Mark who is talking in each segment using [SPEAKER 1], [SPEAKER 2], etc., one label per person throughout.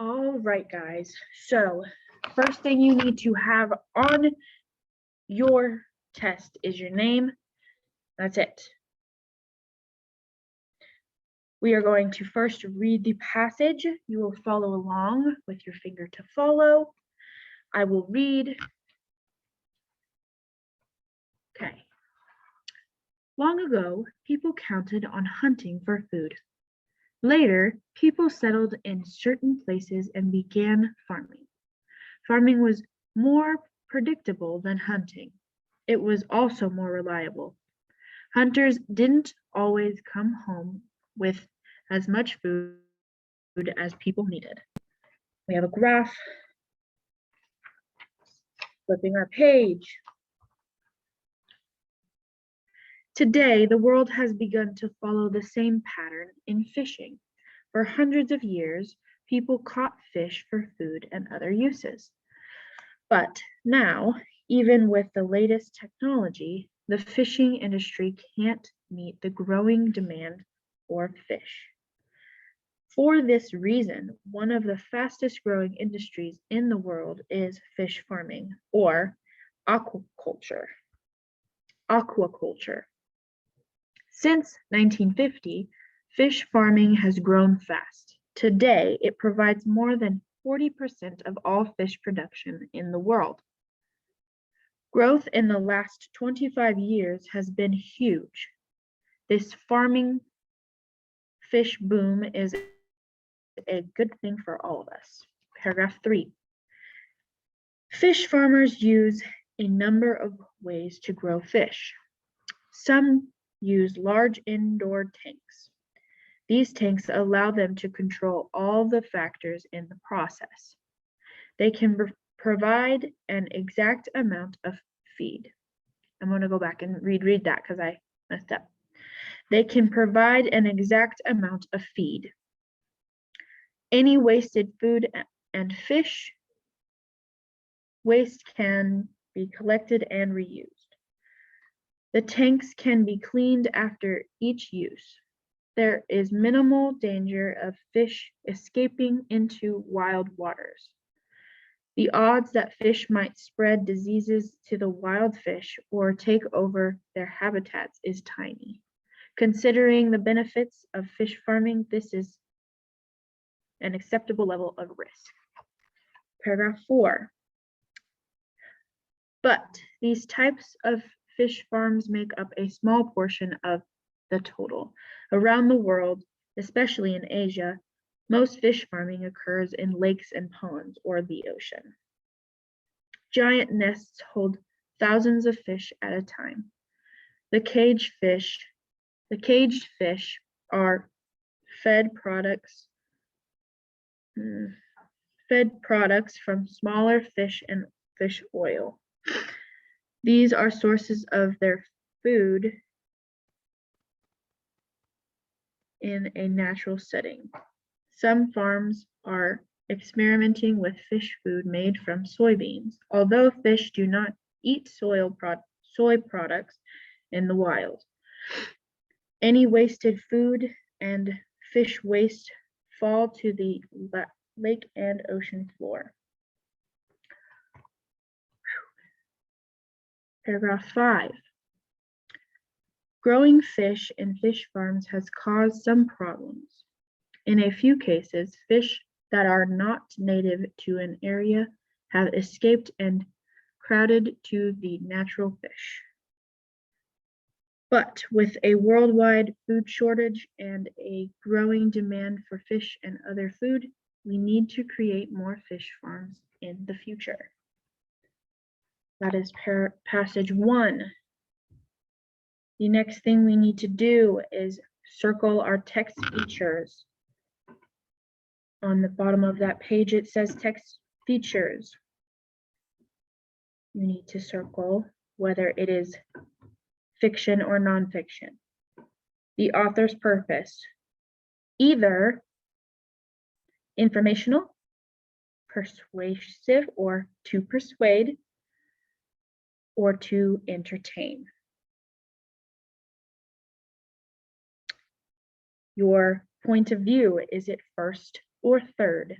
[SPEAKER 1] All right, guys. So, first thing you need to have on your test is your name. That's it. We are going to first read the passage. You will follow along with your finger to follow. I will read. Okay. Long ago, people counted on hunting for food. Later, people settled in certain places and began farming. Farming was more predictable than hunting. It was also more reliable. Hunters didn't always come home with as much food as people needed. We have a graph, flipping our page. Today, the world has begun to follow the same pattern in fishing. For hundreds of years, people caught fish for food and other uses. But now, even with the latest technology, the fishing industry can't meet the growing demand for fish. For this reason, one of the fastest growing industries in the world is fish farming or aquaculture. Aquaculture. Since 1950, fish farming has grown fast. Today, it provides more than 40% of all fish production in the world. Growth in the last 25 years has been huge. This farming fish boom is a good thing for all of us. Paragraph 3. Fish farmers use a number of ways to grow fish. Some use large indoor tanks. These tanks allow them to control all the factors in the process. They can provide an exact amount of feed. I'm going to go back and read that because I messed up. They can provide an exact amount of feed. Any wasted food and fish waste can be collected and reused. The tanks can be cleaned after each use. There is minimal danger of fish escaping into wild waters. The odds that fish might spread diseases to the wild fish or take over their habitats is tiny. Considering the benefits of fish farming, this is an acceptable level of risk. Paragraph 4. But these types of fish farms make up a small portion of the total. Around the world, especially in Asia, most fish farming occurs in lakes and ponds or the ocean. Giant nests hold thousands of fish at a time. The caged fish are fed products from smaller fish and fish oil. These are sources of their food in a natural setting. Some farms are experimenting with fish food made from soybeans, although fish do not eat soy products in the wild. Any wasted food and fish waste fall to the lake and ocean floor. Paragraph 5. Growing fish in fish farms has caused some problems. In a few cases, fish that are not native to an area have escaped and crowded to the natural fish. But with a worldwide food shortage and a growing demand for fish and other food, we need to create more fish farms in the future. That is passage 1. The next thing we need to do is circle our text features. On the bottom of that page, it says text features. You need to circle whether it is fiction or nonfiction. The author's purpose, either informational, persuasive or to persuade, or to entertain. Your point of view, is it first or third?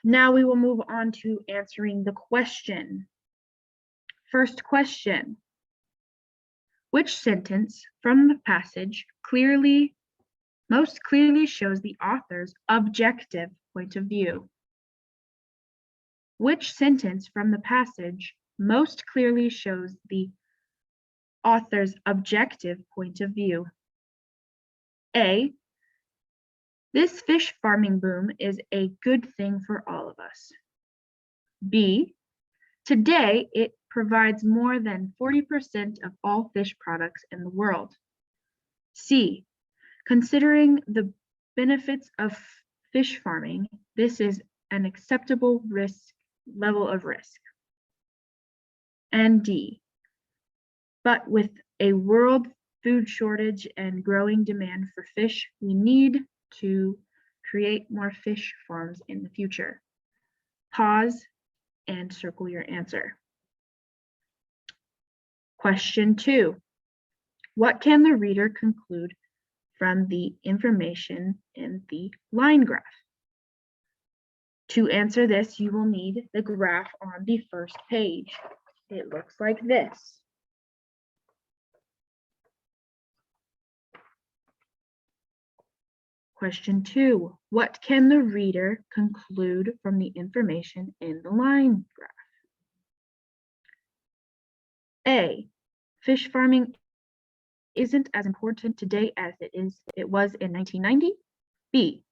[SPEAKER 1] Now we will move on to answering the question. First question. Which sentence from the passage most clearly shows the author's objective point of view? Which sentence from the passage most clearly shows the author's objective point of view? A. This fish farming boom is a good thing for all of us. B. Today, it provides more than 40% of all fish products in the world. C. Considering the benefits of fish farming, this is an acceptable level of risk. And D. But with a world food shortage and growing demand for fish, we need to create more fish farms in the future. Pause and circle your answer. Question 2. What can the reader conclude from the information in the line graph? To answer this, you will need the graph on the first page. It looks like this. Question 2. What can the reader conclude from the information in the line graph? A. Fish farming isn't as important today as it was in 1990. B.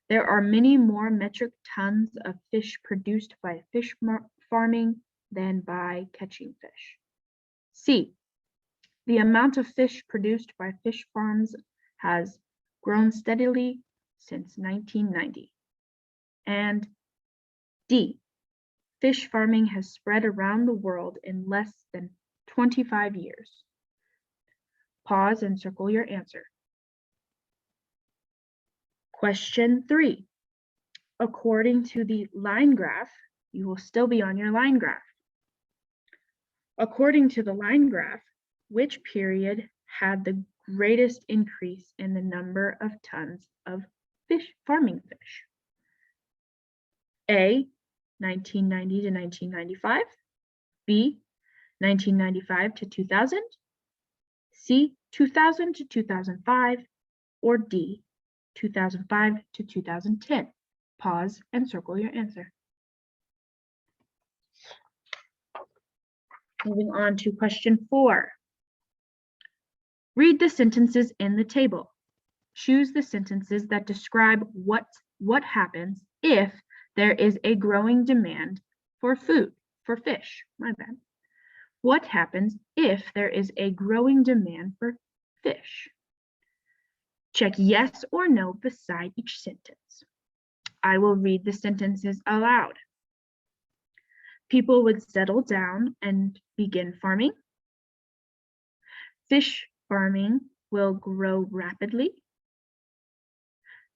[SPEAKER 1] There are many more metric tons of fish produced by fish farming than by catching fish. C. The amount of fish produced by fish farms has grown steadily since 1990. And D. Fish farming has spread around the world in less than 25 years. Pause and circle your answer. Question 3. According to the line graph, you will still be on your line graph. According to the line graph, which period had the greatest increase in the number of tons of farming fish? A. 1990 to 1995. B. 1995 to 2000. C. 2000 to 2005. Or D. 2005 to 2010. Pause and circle your answer. Moving on to question 4. Read the sentences in the table. Choose the sentences that describe what happens if there is a growing demand for fish. What happens if there is a growing demand for fish? Check yes or no beside each sentence. I will read the sentences aloud. People would settle down and begin farming. Fish farming will grow rapidly.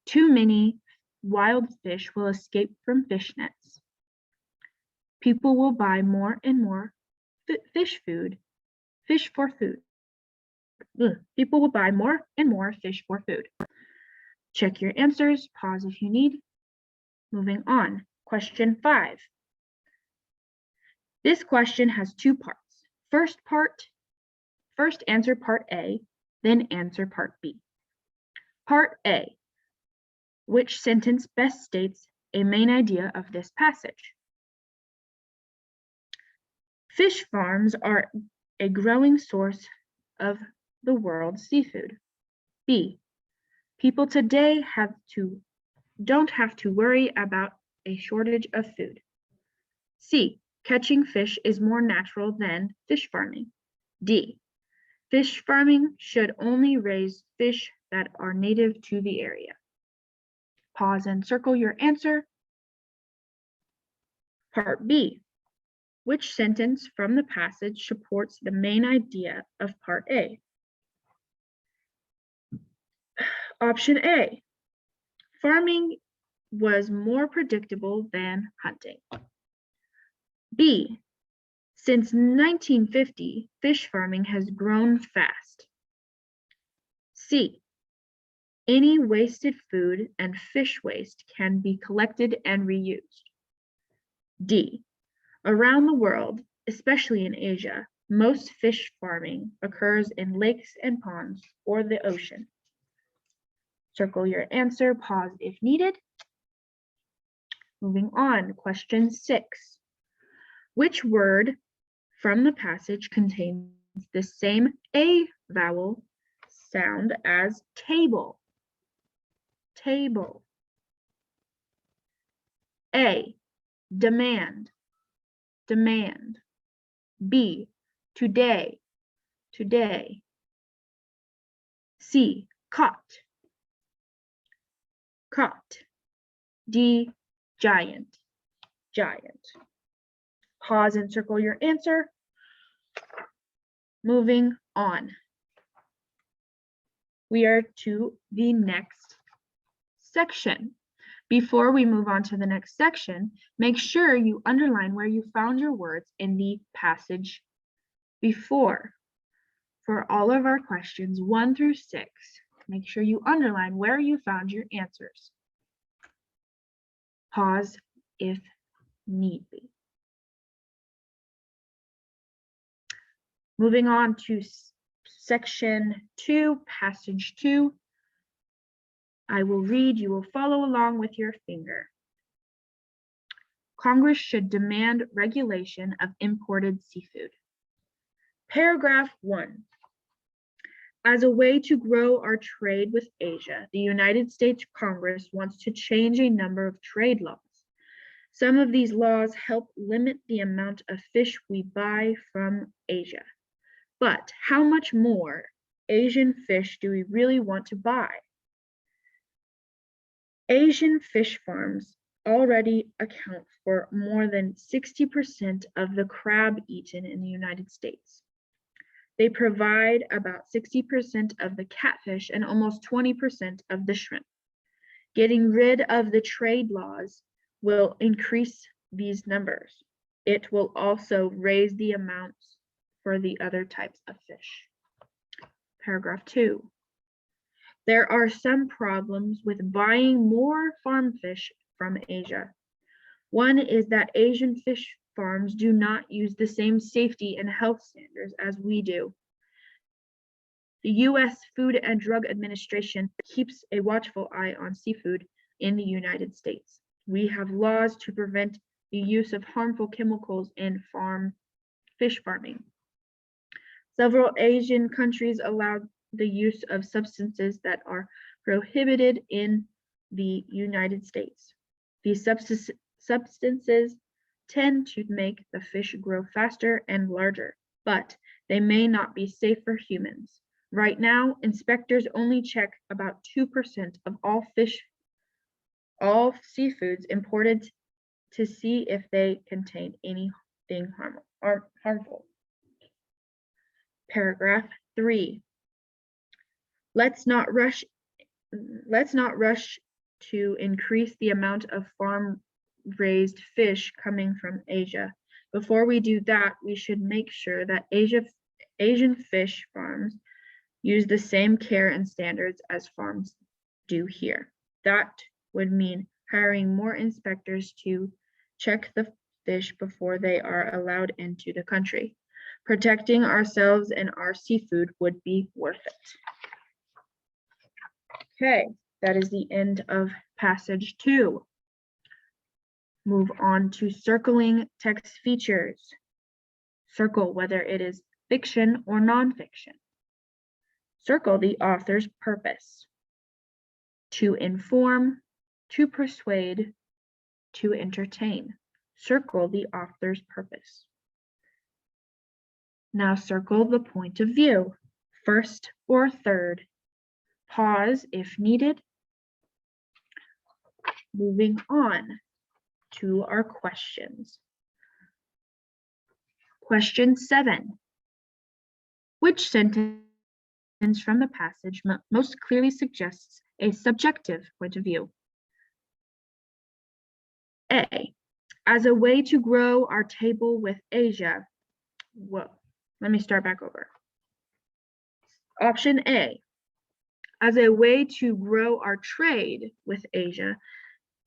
[SPEAKER 1] Too many wild fish will escape from fish nets. People will buy more and more fish for food. People will buy more and more fish for food. Check your answers, pause if you need. Moving on, question 5. This question has 2 parts. First answer part A, then answer part B. Part A. Which sentence best states a main idea of this passage? Fish farms are a growing source of the world's seafood. B. People today don't have to worry about a shortage of food. C. Catching fish is more natural than fish farming. D. Fish farming should only raise fish that are native to the area. Pause and circle your answer. Part B. Which sentence from the passage supports the main idea of part A? Option A. Farming was more predictable than hunting. B. Since 1950, fish farming has grown fast. C. Any wasted food and fish waste can be collected and reused. D. Around the world, especially in Asia, most fish farming occurs in lakes and ponds or the ocean. Circle your answer, pause if needed. Moving on, question 6. Which word from the passage contains the same A vowel sound as table? Table. A, demand, demand. B, today, today. C, caught, caught. D, giant, giant. Pause and circle your answer. Moving on. We are to the next section. Before we move on to the next section, make sure you underline where you found your words in the passage before. For all of our questions 1 through 6, make sure you underline where you found your answers. Pause if need be. Moving on to section 2, passage 2. I will read, you will follow along with your finger. Congress should demand regulation of imported seafood. Paragraph 1. As a way to grow our trade with Asia, the United States Congress wants to change a number of trade laws. Some of these laws help limit the amount of fish we buy from Asia. But how much more Asian fish do we really want to buy? Asian fish farms already account for more than 60% of the crab eaten in the United States. They provide about 60% of the catfish and almost 20% of the shrimp. Getting rid of the trade laws will increase these numbers. It will also raise the amounts for the other types of fish. Paragraph 2. There are some problems with buying more farm fish from Asia. One is that Asian fish farms do not use the same safety and health standards as we do. The U.S. Food and Drug Administration keeps a watchful eye on seafood in the United States. We have laws to prevent the use of harmful chemicals in fish farming. Several Asian countries allow the use of substances that are prohibited in the United States. These substances tend to make the fish grow faster and larger, but they may not be safe for humans. Right now, inspectors only check about 2% of all seafoods imported to see if they contain anything harmful. Paragraph 3. Let's not rush to increase the amount of farm-raised fish coming from Asia. Before we do that, we should make sure that Asian fish farms use the same care and standards as farms do here. That would mean hiring more inspectors to check the fish before they are allowed into the country. Protecting ourselves and our seafood would be worth it. Okay, that is the end of passage 2. Move on to circling text features. Circle whether it is fiction or nonfiction. Circle the author's purpose. To inform, to persuade, to entertain. Circle the author's purpose. Now circle the point of view, first or third. Pause if needed. Moving on to our questions. Question 7. Which sentence from the passage most clearly suggests a subjective point of view? A. As a way to grow our table with Asia. Whoa, let me start back over. Option A. As a way to grow our trade with Asia,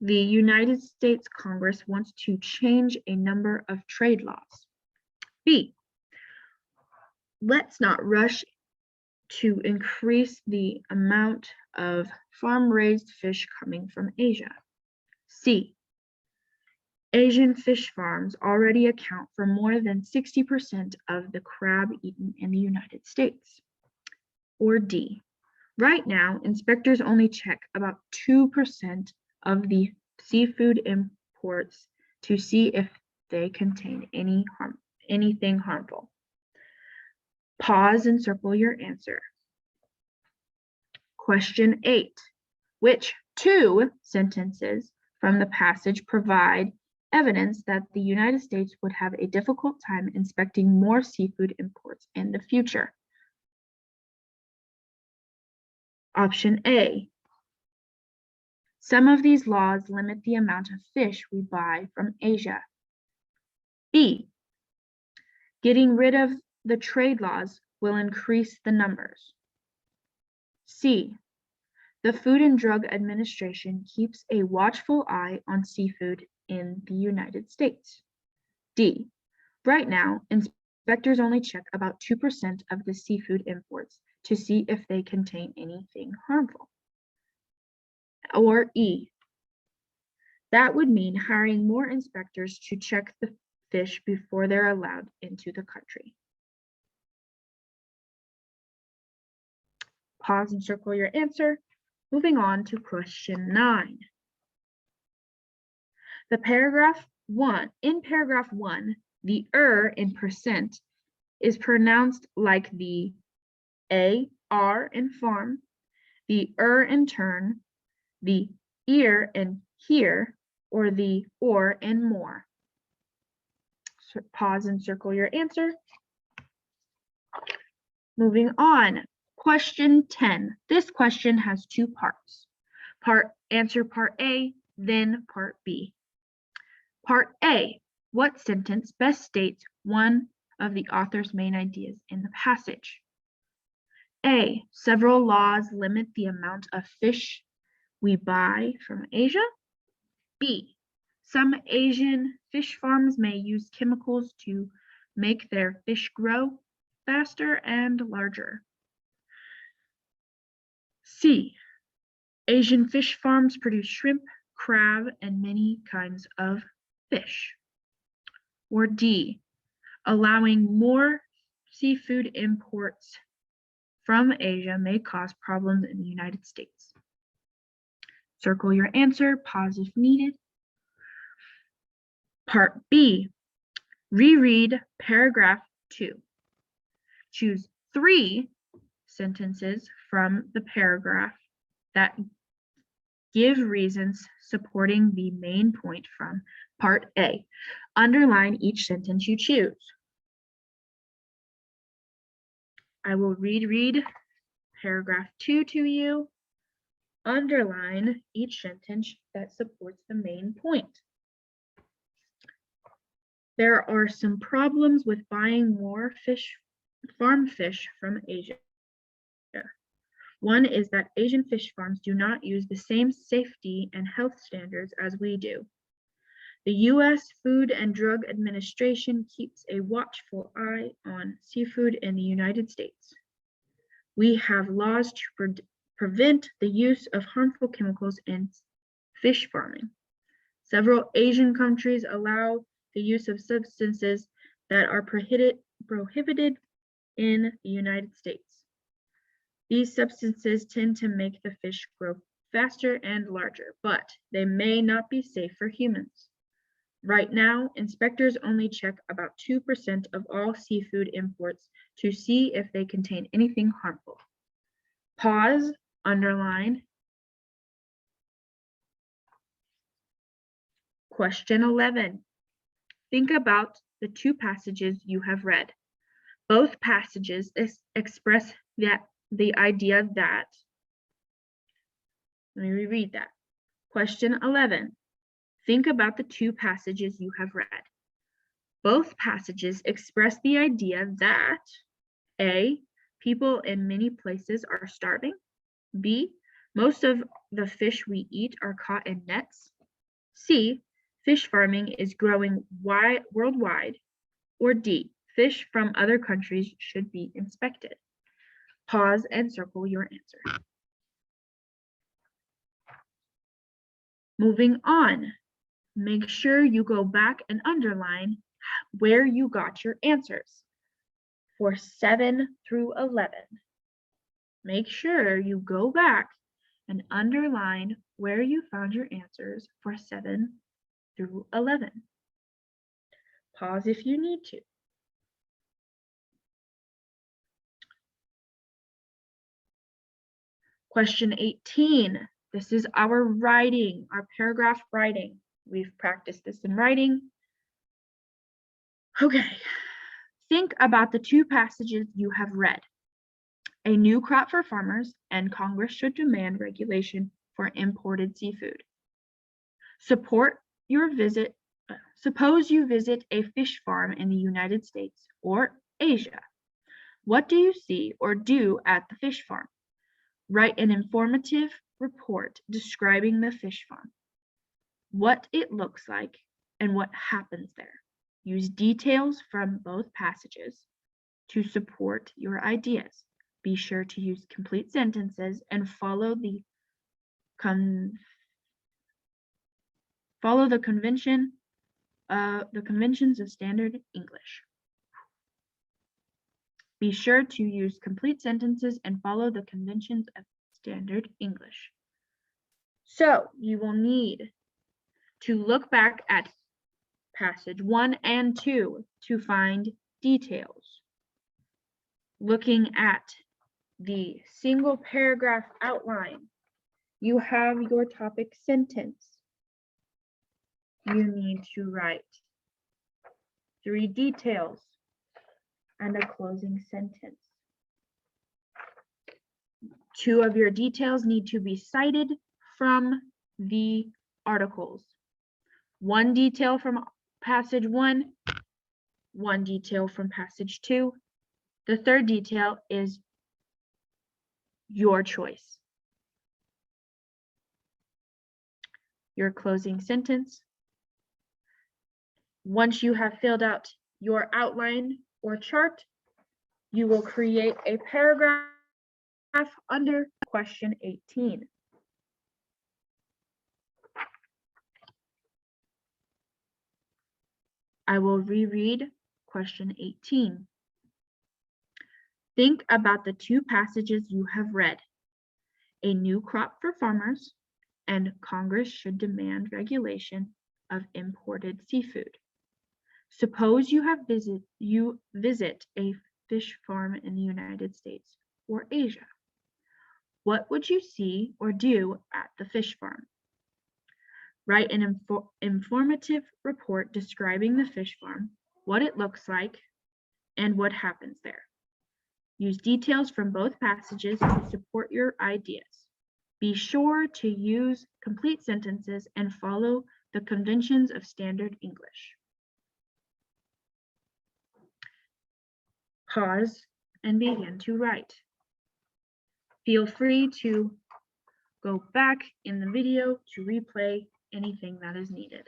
[SPEAKER 1] the United States Congress wants to change a number of trade laws. B, let's not rush to increase the amount of farm-raised fish coming from Asia. C, Asian fish farms already account for more than 60% of the crab eaten in the United States. Or D, right now, inspectors only check about 2% of the seafood imports to see if they contain anything harmful. Pause and circle your answer. Question 8. Which two sentences from the passage provide evidence that the United States would have a difficult time inspecting more seafood imports in the future? Option A. Some of these laws limit the amount of fish we buy from Asia. B. Getting rid of the trade laws will increase the numbers. C. The Food and Drug Administration keeps a watchful eye on seafood in the United States. D. Right now, inspectors only check about 2% of the seafood imports to see if they contain anything harmful. Or E. That would mean hiring more inspectors to check the fish before they're allowed into the country. Pause and circle your answer. Moving on to question 9. In paragraph 1, the in percent is pronounced like the A-R in farm, the in turn, the ear in here, or the or in more. So pause and circle your answer. Moving on. Question 10. This question has 2 parts. Answer part A, then part B. Part A, what sentence best states one of the author's main ideas in the passage? A, several laws limit the amount of fish we buy from Asia. B, some Asian fish farms may use chemicals to make their fish grow faster and larger. C, Asian fish farms produce shrimp, crab, and many kinds of fish. Or D, allowing more seafood imports from Asia may cause problems in the United States. Circle your answer, pause if needed. Part B, reread paragraph 2. Choose 3 sentences from the paragraph that give reasons supporting the main point from part A. Underline each sentence you choose. I will read paragraph 2 to you. Underline each sentence that supports the main point. There are some problems with buying more farm fish from Asia. One is that Asian fish farms do not use the same safety and health standards as we do. The U.S. Food and Drug Administration keeps a watchful eye on seafood in the United States. We have laws to prevent the use of harmful chemicals in fish farming. Several Asian countries allow the use of substances that are prohibited in the United States. These substances tend to make the fish grow faster and larger, but they may not be safe for humans. Right now, inspectors only check about 2% of all seafood imports to see if they contain anything harmful. Pause, underline. Question 11. Think about the 2 passages you have read. Both passages express the idea that, let me reread that. Question 11. Think about the 2 passages you have read. Both passages express the idea that A, people in many places are starving, B, most of the fish we eat are caught in nets. C, fish farming is growing worldwide. Or D, fish from other countries should be inspected. Pause and circle your answer. Moving on, make sure you go back and underline where you got your answers for 7 through 11. Make sure you go back and underline where you found your answers for 7 through 11. Pause if you need to. Question 18. This is our writing, our paragraph writing. We've practiced this in writing. Okay, think about the two passages you have read. A new crop for farmers, and Congress should demand regulation for imported seafood. Suppose you visit a fish farm in the United States or Asia. What do you see or do at the fish farm? Write an informative report describing the fish farm, what it looks like, and what happens there. Use details from both passages to support your ideas. Be sure to use complete sentences and follow the conventions of standard English. Be sure to use complete sentences and follow the conventions of standard English. So you will need to look back at passage 1 and 2 to find details. Looking at the single paragraph outline, you have your topic sentence. You need to write 3 details and a closing sentence. 2 of your details need to be cited from the articles. 1 detail from passage 1, 1 detail from passage 2. The 3rd detail is your choice. Your closing sentence. Once you have filled out your outline or chart, you will create a paragraph under question 18. I will reread question 18. Think about the 2 passages you have read. A new crop for farmers, and Congress should demand regulation of imported seafood. Suppose you visit a fish farm in the United States or Asia. What would you see or do at the fish farm? Write an informative report describing the fish farm, what it looks like, and what happens there. Use details from both passages to support your ideas. Be sure to use complete sentences and follow the conventions of standard English. Pause and begin to write. Feel free to go back in the video to replay anything that is needed.